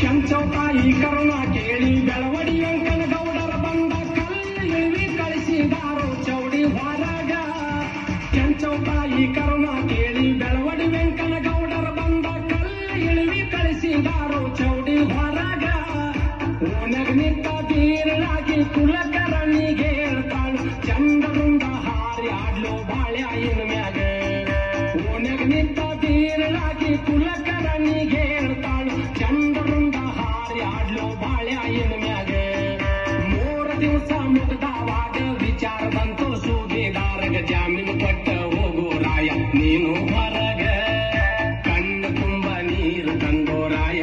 ಕೆಂಚೌತಾಯಿ ಕರುಣಾ ಕೇಳಿ ಬೆಳವಡಿ ವೆಂಕನ ಗೌಡರ ಬಂದ ಕಲ್ಲು ಇಳಿವಿ ಕಳಿಸಿದಾರೋ ಚೌಡಿ ಹೊರಗ. ಕೆಂಚೌತಾಯಿ ಕರುಣಾ ಕೇಳಿ ಬೆಳವಡಿ ವೆಂಕನ ಗೌಡರ ಬಂದ ಕಲ್ಲು ಇಳಿವಿ ಕಳಿಸಿದಾರೋ ಚೌಡಿ ಹೊರಗ. ಓನಗ್ ನಿಂತ ಬೀರಲಾಗಿ ಕುಲಕರ್ಣಿಗೆ